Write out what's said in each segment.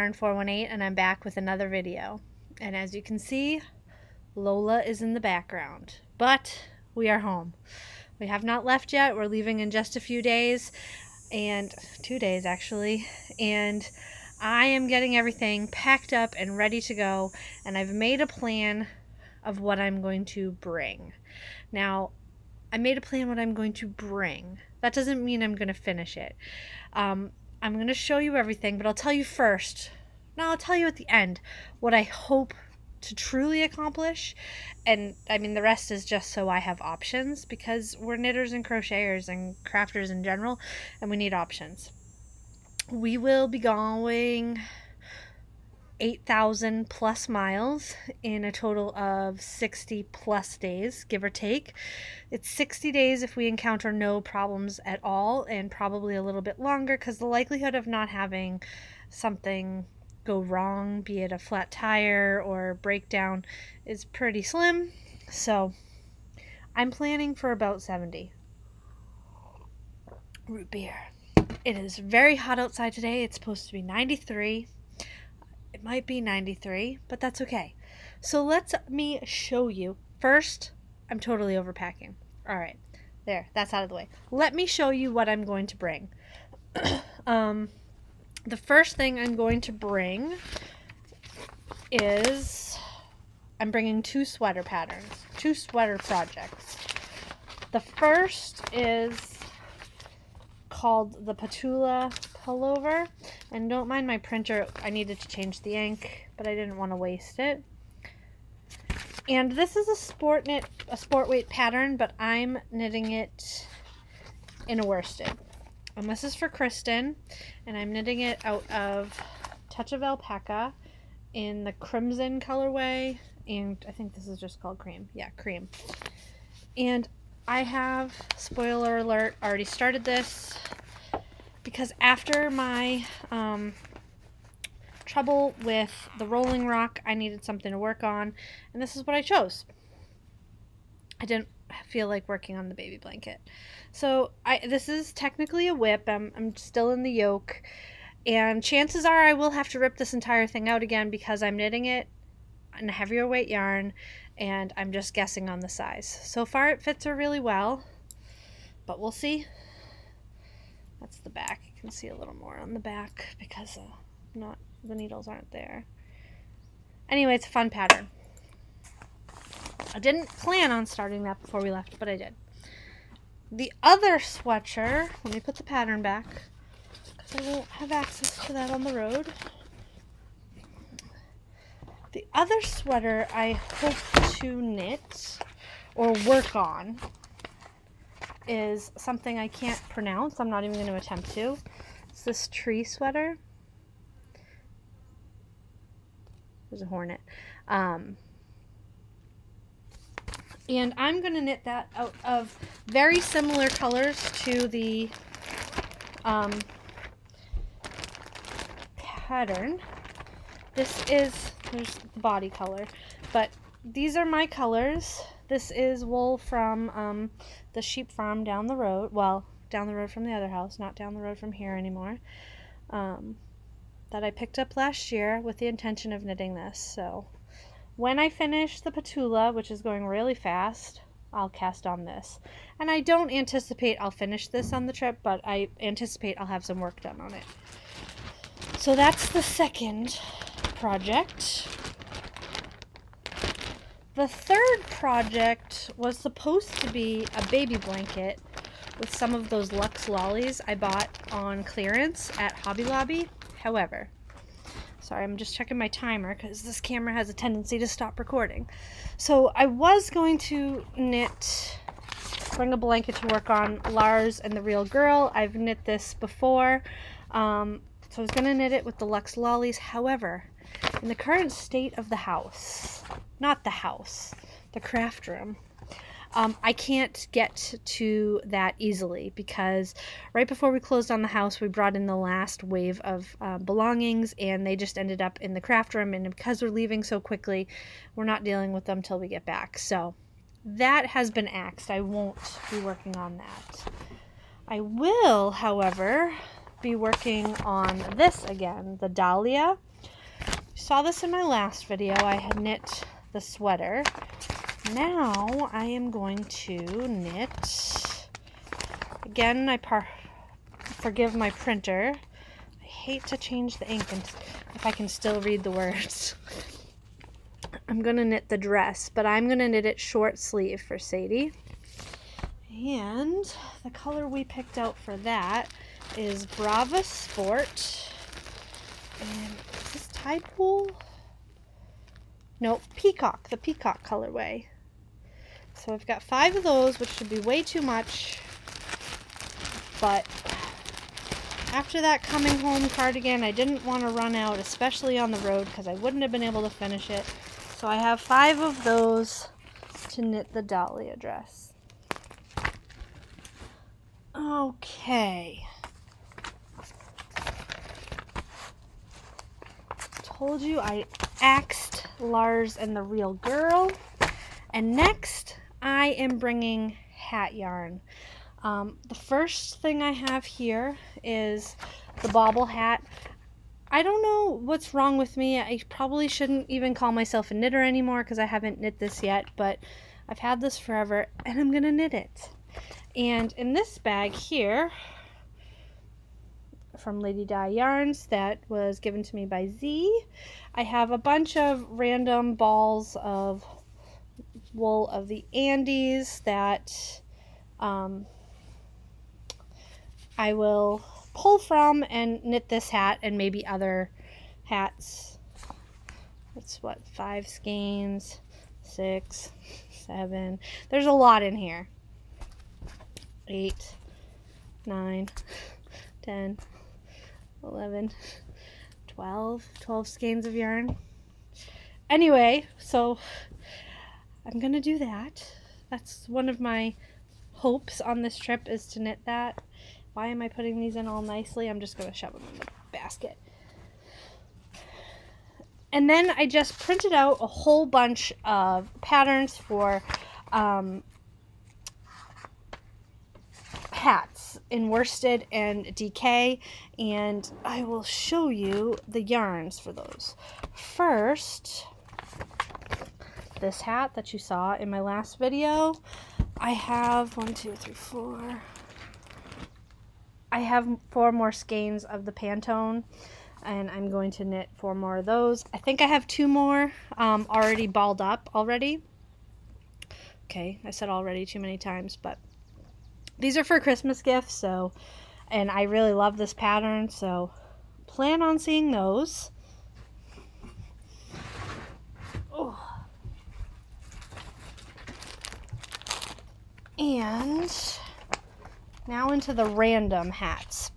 Yarn 418 and I'm back with another video. And as you can see, Lola is in the background, but we are home. We have not left yet. We're leaving in just a few days, and 2 days actually, and I am getting everything packed up and ready to go, and I've made a plan of what I'm going to bring. Now, I made a plan what I'm going to bring. That doesn't mean I'm going to finish it. I'm going to show you everything, but I'll tell you first. No, I'll tell you at the end what I hope to truly accomplish. And I mean, the rest is just so I have options, because we're knitters and crocheters and crafters in general, and we need options. We will be going 8,000 plus miles in a total of 60 plus days, give or take. It's 60 days if we encounter no problems at all, and probably a little bit longer, because the likelihood of not having something go wrong, be it a flat tire or breakdown, is pretty slim. So I'm planning for about 70. Root beer. It is very hot outside today. It's supposed to be 93. It might be 93, but that's okay. So let me show you. First, I'm totally overpacking. All right, there, that's out of the way. Let me show you what I'm going to bring. The first thing I'm going to bring is, I'm bringing two sweater patterns, two sweater projects. The first is called the Petula Pullover, and don't mind my printer, I needed to change the ink, but I didn't want to waste it. And this is a sport weight pattern, but I'm knitting it in a worsted. And this is for Kristen, and I'm knitting it out of Touch of Alpaca in the crimson colorway, and I think this is just called cream. Yeah, cream. And I have, spoiler alert, already started this, because after my trouble with the rolling rock, I needed something to work on, and this is what I chose. I didn't feel like working on the baby blanket. So this is technically a whip. I'm still in the yoke, and chances are I will have to rip this entire thing out again, because I'm knitting it in a heavier weight yarn, and I'm just guessing on the size. So far it fits her really well, but we'll see. That's the back. You can see a little more on the back because the needles aren't there. Anyway, it's a fun pattern. I didn't plan on starting that before we left, but I did. The other sweater, let me put the pattern back, because I won't have access to that on the road. The other sweater I hope to knit or work on is something I can't pronounce. I'm not even going to attempt to. It's this tree sweater. There's a hornet. And I'm going to knit that out of very similar colors to the pattern. There's the body color, but these are my colors. This is wool from the sheep farm down the road. Well, down the road from the other house, not down the road from here anymore. That I picked up last year with the intention of knitting this. So when I finish the Petula, which is going really fast, I'll cast on this. And I don't anticipate I'll finish this on the trip, but I anticipate I'll have some work done on it. So that's the second project. The third project was supposed to be a baby blanket with some of those Luxe Lollies I bought on clearance at Hobby Lobby. However, sorry, I'm just checking my timer because this camera has a tendency to stop recording. So I was going to bring a blanket to work on Lars and the Real Girl. I've knit this before. So I was going to knit it with the Luxe Lollies. However, in the current state of the house, not the house, the craft room, I can't get to that easily, because right before we closed on the house, we brought in the last wave of belongings, and they just ended up in the craft room, and because we're leaving so quickly, we're not dealing with them till we get back. So that has been axed. I won't be working on that. I will, however, be working on this again, the Dahlia. You saw this in my last video. I had knit the sweater. Now I am going to knit, again, forgive my printer. I hate to change the ink and if I can still read the words. I'm going to knit the dress, but I'm going to knit it short sleeve for Sadie. And the color we picked out for that is Brava Sport. And is this Tide Pool? No, Peacock, the Peacock colorway. So I've got 5 of those, which should be way too much. But after that coming home cardigan, I didn't want to run out, especially on the road, because I wouldn't have been able to finish it. So I have 5 of those to knit the Dahlia dress. Okay. Told you I axed Lars and the Real Girl. And next, I am bringing hat yarn. The first thing I have here is the bobble hat. I don't know what's wrong with me. I probably shouldn't even call myself a knitter anymore because I haven't knit this yet, but I've had this forever and I'm gonna knit it. And in this bag here, from Lady Di Yarns, that was given to me by Z, I have a bunch of random balls of wool of the Andes that I will pull from and knit this hat and maybe other hats. That's what, 5 skeins, 6, 7. There's a lot in here. 8, 9, 10, 11, 12 skeins of yarn. Anyway, so I'm gonna do that. That's one of my hopes on this trip, is to knit that. Why am I putting these in all nicely? I'm just gonna shove them in the basket. And then I just printed out a whole bunch of patterns for hats in worsted and DK, and I will show you the yarns for those. First, this hat that you saw in my last video, I have 1, 2, 3, 4. I have 4 more skeins of the Pantone, and I'm going to knit 4 more of those. I think I have 2 more already balled up already. Okay, I said already too many times, but these are for Christmas gifts, so, and I really love this pattern, so plan on seeing those. Oh. And now into the random hats.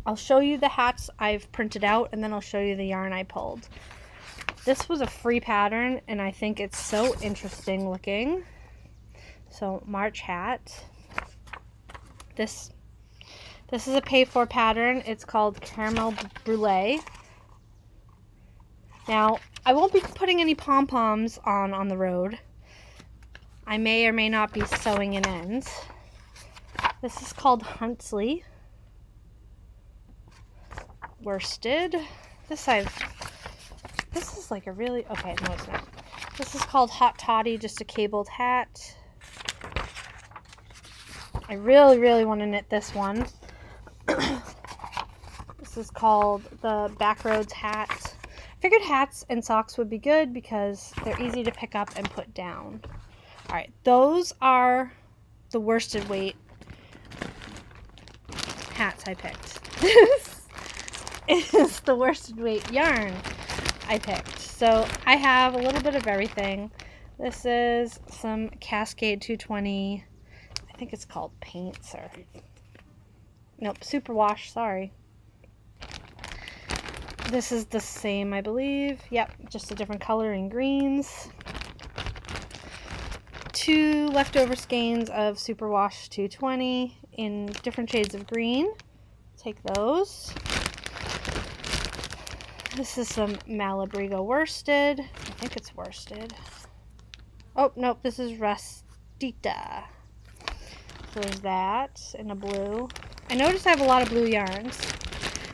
I'll show you the hats I've printed out, and then I'll show you the yarn I pulled. This was a free pattern, and I think it's so interesting looking. So, March hat. This is a pay-for pattern. It's called Caramel Brulee. Now, I won't be putting any pom-poms on the road. I may or may not be sewing in ends. This is called Huntsley worsted. This is like a really, okay, no it's not. This is called Hot Toddy, just a cabled hat. I really want to knit this one. This is called the Backroads hat. I figured hats and socks would be good because they're easy to pick up and put down. Alright, those are the worsted weight hats I picked. This is the worsted weight yarn I picked. So I have a little bit of everything. This is some Cascade 220, I think it's called Paints, or nope, Superwash, sorry. This is the same, I believe. Yep, just a different color in greens. 2 leftover skeins of Superwash 220 in different shades of green. Take those. This is some Malabrigo worsted. I think it's worsted. Oh, nope, this is Rustita. So there's that in a blue. I noticed I have a lot of blue yarns.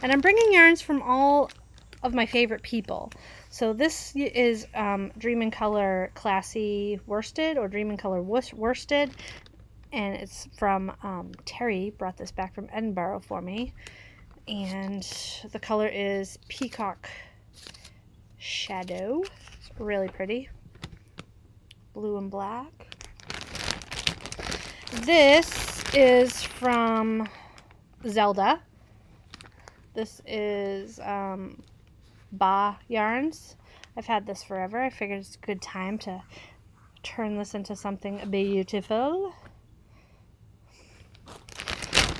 And I'm bringing yarns from all of my favorite people. So this is Dream in Color Classy Worsted, or Dream in Color Worsted. And it's from Terry, brought this back from Edinburgh for me. And the color is Peacock Shadow. It's really pretty. Blue and black. This is from Zelda. This is Ba Yarns. I've had this forever. I figured it's a good time to turn this into something beautiful.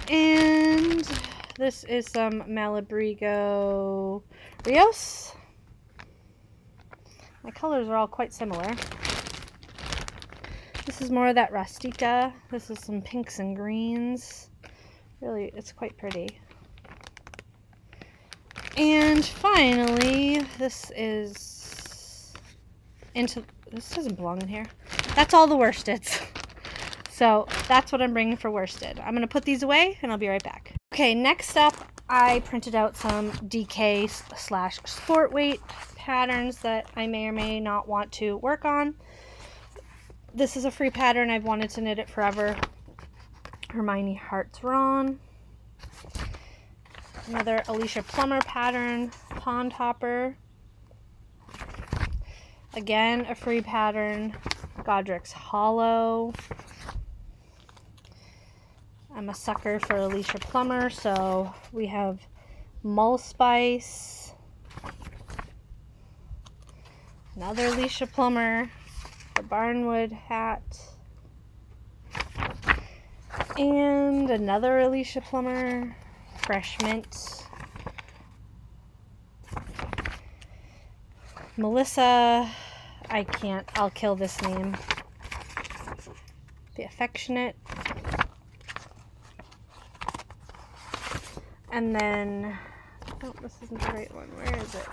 And this is some Malabrigo Rios. My colors are all quite similar. This is more of that Rustica. This is some pinks and greens. Really, it's quite pretty. And finally, this doesn't belong in here. That's all the worsteds. So that's what I'm bringing for worsted. I'm going to put these away and I'll be right back. Okay, next up, I printed out some DK / sport weight patterns that I may or may not want to work on. This is a free pattern. I've wanted to knit it forever. Hermione Hearts Ron. Another Alicia Plummer pattern, Pond Hopper. Again, a free pattern, Godric's Hollow. I'm a sucker for Alicia Plummer, so we have Mullspice. Another Alicia Plummer, the Barnwood hat. And another Alicia Plummer, Fresh Mint. Melissa, I'll kill this name. The Affectionate. And then, oh, this isn't the right one. Where is it?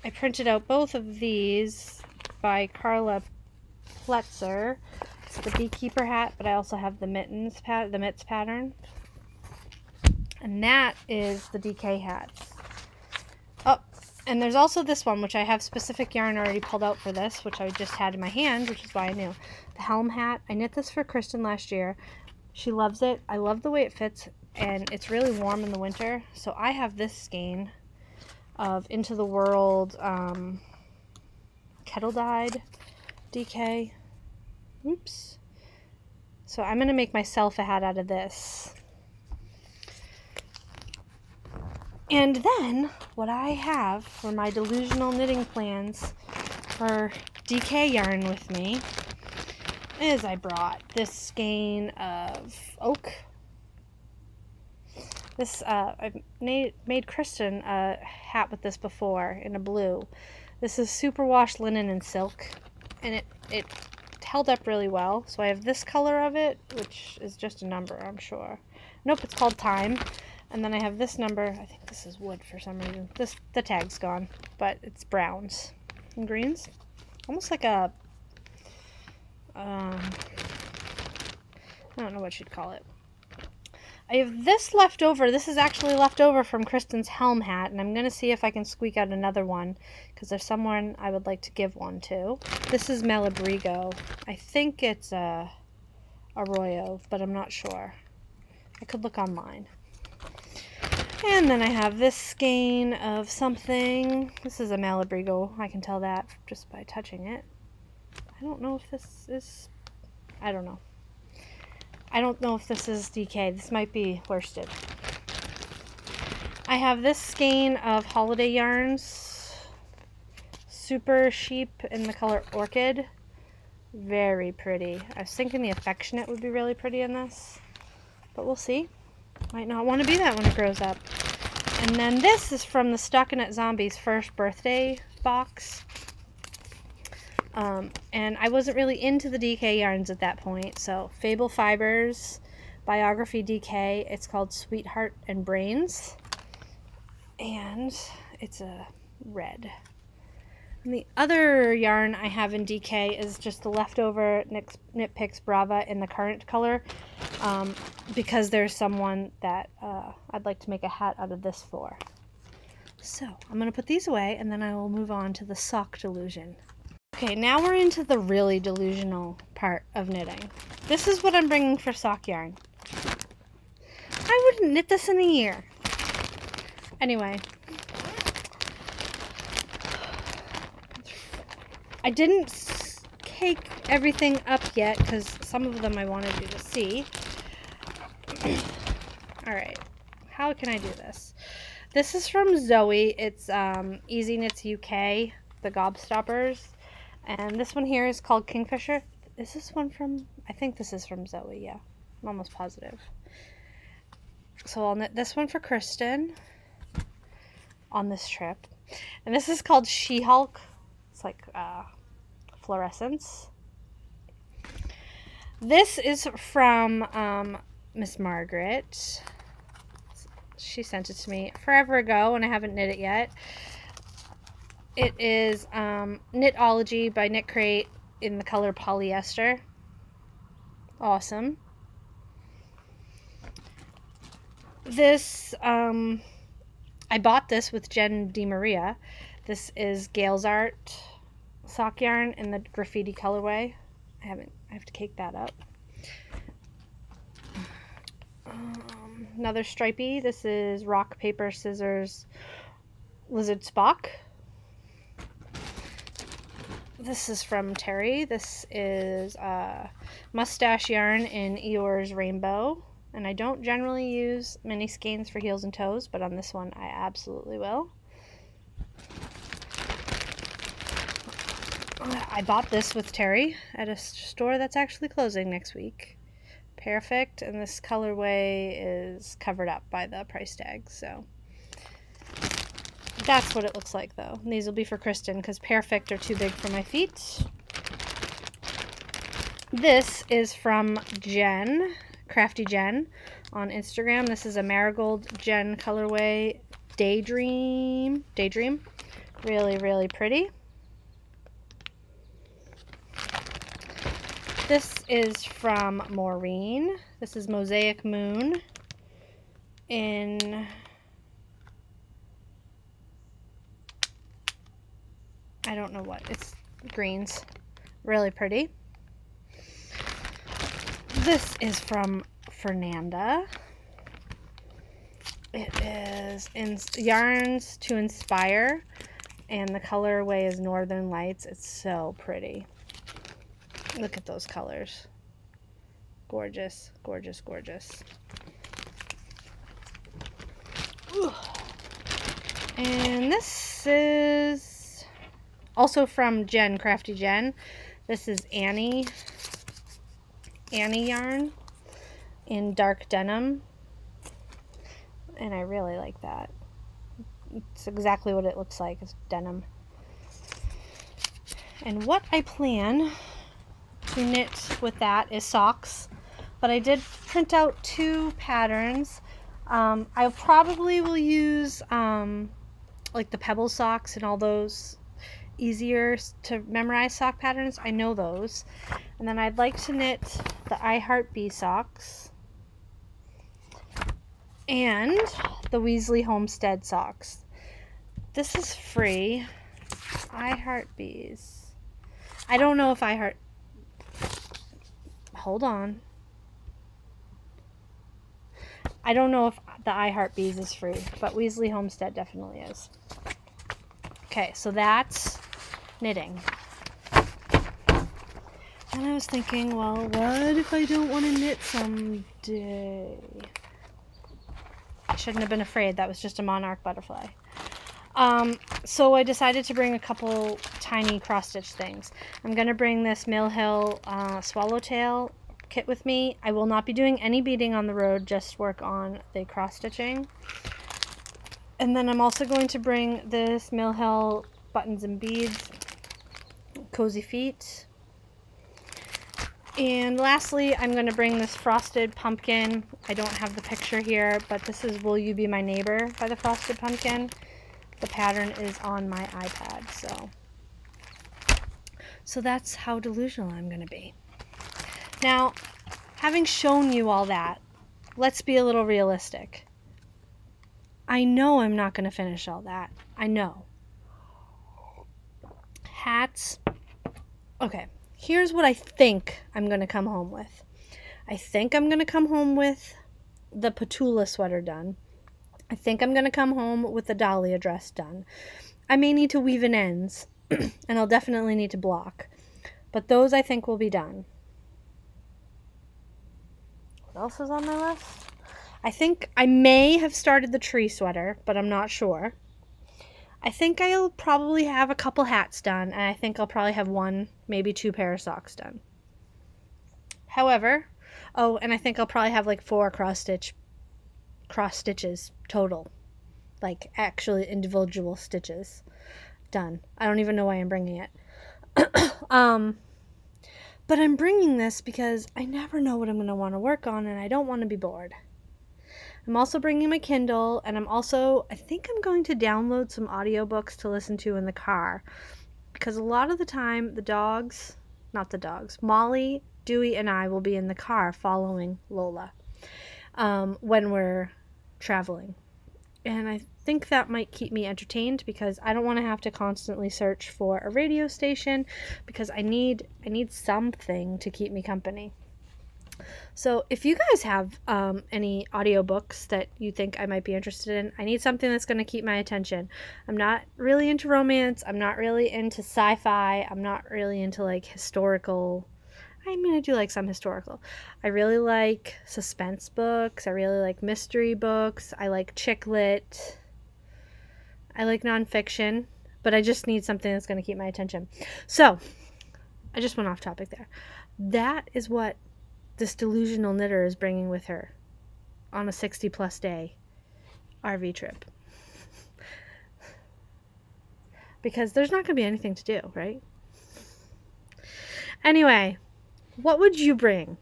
I printed out both of these by Carla Pletzer. It's the Beekeeper hat, but I also have the Mitts pattern. And that is the DK hats. Oh, and there's also this one, which I have specific yarn already pulled out for this, which I just had in my hand, which is why I knew. The Helm hat. I knit this for Kristen last year. She loves it. I love the way it fits, and it's really warm in the winter. So I have this skein of Into the World kettle dyed DK. Oops. So I'm going to make myself a hat out of this. And then what I have for my delusional knitting plans for DK yarn with me is I brought this skein of oak. This I've made Kristen a hat with this before in a blue. This is superwash linen and silk, and it held up really well. So I have this color of it, which is just a number, I'm sure. Nope, it's called Time. And then I have this number. I think this is wood for some reason. The tag's gone, but it's browns and greens, almost like a I don't know what you'd call it. I have this left over. This is actually left over from Kristen's Helm hat, and I'm going to see if I can squeak out another one, because there's someone I would like to give one to. This is Malabrigo. I think it's a Arroyo, but I'm not sure. I could look online. And then I have this skein of something. This is a Malabrigo. I can tell that just by touching it. I don't know if this is... I don't know. I don't know if this is DK. This might be worsted. I have this skein of holiday yarns. Super Sheep in the color Orchid. Very pretty. I was thinking the Affectionate would be really pretty in this, but we'll see. Might not want to be that when it grows up. And then this is from the Stockinette Zombies first birthday box. And I wasn't really into the DK yarns at that point, so Fable Fibers, Biography DK, it's called Sweetheart and Brains, and it's a red. And the other yarn I have in DK is just the leftover Knit Picks Brava in the current color. because there's someone that I'd like to make a hat out of this for. So I'm going to put these away, and then I will move on to the sock delusion. Okay, now we're into the really delusional part of knitting. This is what I'm bringing for sock yarn. I wouldn't knit this in a year. Anyway, I didn't cake everything up yet because some of them I wanted you to see. Alright, how can I do this? This is from Zoe. It's Easy Knits UK, the Gobstoppers. And this one here is called Kingfisher. Is this one from, I think this is from Zoe, yeah. I'm almost positive. So I'll knit this one for Kristen on this trip. And this is called She-Hulk. It's like fluorescence. This is from Miss Margaret. She sent it to me forever ago and I haven't knit it yet. It is Knitology by Knit Crate in the color polyester. Awesome. This, I bought this with Jen DeMaria. This is Gail's Art sock yarn in the graffiti colorway. I have to cake that up. Another stripey. This is Rock, Paper, Scissors, Lizard Spock. This is from Terry. This is Mustache yarn in Eeyore's Rainbow. And I don't generally use mini skeins for heels and toes, but on this one I absolutely will. I bought this with Terry at a store that's actually closing next week. Perfect, and this colorway is covered up by the price tag, so that's what it looks like though. And these will be for Kristen because Perfect are too big for my feet. This is from Jen, Crafty Jen on Instagram. This is a Marigold Jen colorway, Daydream. Really, really pretty. This is from Maureen. This is Mosaic Moon in, I don't know what, it's greens. Really pretty. This is from Fernanda. It is in Yarns to Inspire, and the colorway is Northern Lights. It's so pretty. Look at those colors. Gorgeous, gorgeous, gorgeous. Ooh. And this is also from Jen, Crafty Jen. This is Annie yarn in dark denim. And I really like that. It's exactly what it looks like. It's denim. And what I plan to knit with that is socks, but I did print out 2 patterns. I probably will use like the pebble socks and all those easier to memorize sock patterns. I know those. And then I'd like to knit the I Heart Bee socks and the Weasley Homestead socks. This is free. I Heart Bees. I don't know if I Heart, hold on. I don't know if the I Heart Bees is free, but Weasley Homestead definitely is. Okay, so that's knitting. And I was thinking, well, what if I don't want to knit someday? I shouldn't have been afraid. That was just a monarch butterfly. So I decided to bring a couple tiny cross-stitch things. I'm going to bring this Mill Hill Swallowtail kit with me. I will not be doing any beading on the road, just work on the cross-stitching. And then I'm also going to bring this Mill Hill Buttons and Beads Cozy Feet. And lastly, I'm going to bring this Frosted Pumpkin. I don't have the picture here, but this is Will You Be My Neighbor by the Frosted Pumpkin. The pattern is on my iPad, so that's how delusional I'm going to be. Now, having shown you all that, let's be a little realistic. I know I'm not going to finish all that. I know. Hats. Okay, here's what I think I'm going to come home with. I think I'm going to come home with the Petula sweater done. I think I'm going to come home with the Dahlia dress done. I may need to weave in ends, and I'll definitely need to block. But those I think will be done. What else is on my list? I think I may have started the tree sweater, but I'm not sure. I think I'll probably have a couple hats done, and I think I'll probably have 1, maybe 2 pair of socks done. However, oh, and I think I'll probably have like 4 cross stitches total. Like actually individual stitches done. I don't even know why I'm bringing it. But I'm bringing this because I never know what I'm going to want to work on, and I don't want to be bored. I'm also bringing my Kindle, and I think I'm going to download some audiobooks to listen to in the car. Because a lot of the time, Molly, Dewey, and I will be in the car following Lola when we're traveling. And I think that might keep me entertained because I don't want to have to constantly search for a radio station because I need something to keep me company. So if you guys have any audiobooks that you think I might be interested in, I need something that's going to keep my attention. I'm not really into romance. I'm not really into sci-fi. I'm not really into like historical. I mean, I do like some historical. I really like suspense books. I really like mystery books. I like chick lit. I like nonfiction, but I just need something that's going to keep my attention. So, I just went off topic there. That is what this delusional knitter is bringing with her on a 60-plus day RV trip. Because there's not going to be anything to do, right? Anyway, what would you bring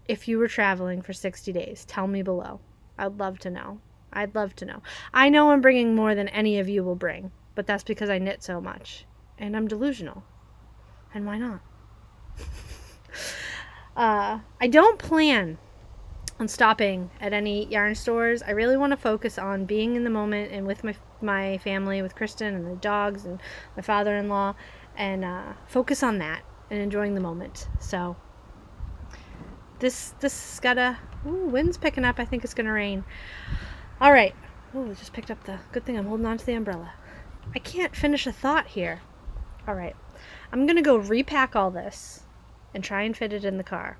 if you were traveling for 60 days? Tell me below. I'd love to know. I'd love to know. I know I'm bringing more than any of you will bring, but that's because I knit so much. And I'm delusional. And why not? I don't plan on stopping at any yarn stores. I really want to focus on being in the moment and with my family, with Kristen and the dogs and my father-in-law, and focus on that and enjoying the moment. So this has gotta... Ooh, wind's picking up. I think it's gonna rain. All right. Oh, just picked up the... Good thing I'm holding on to the umbrella. I can't finish a thought here. All right. I'm gonna go repack all this and try and fit it in the car.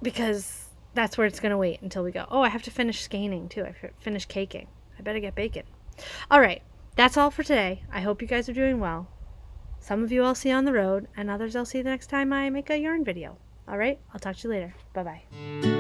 Because that's where it's going to wait until we go. Oh, I have to finish scanning too. I finish caking. I better get bacon. All right. That's all for today. I hope you guys are doing well. Some of you I'll see on the road, and others I'll see the next time I make a yarn video. All right. I'll talk to you later. Bye-bye.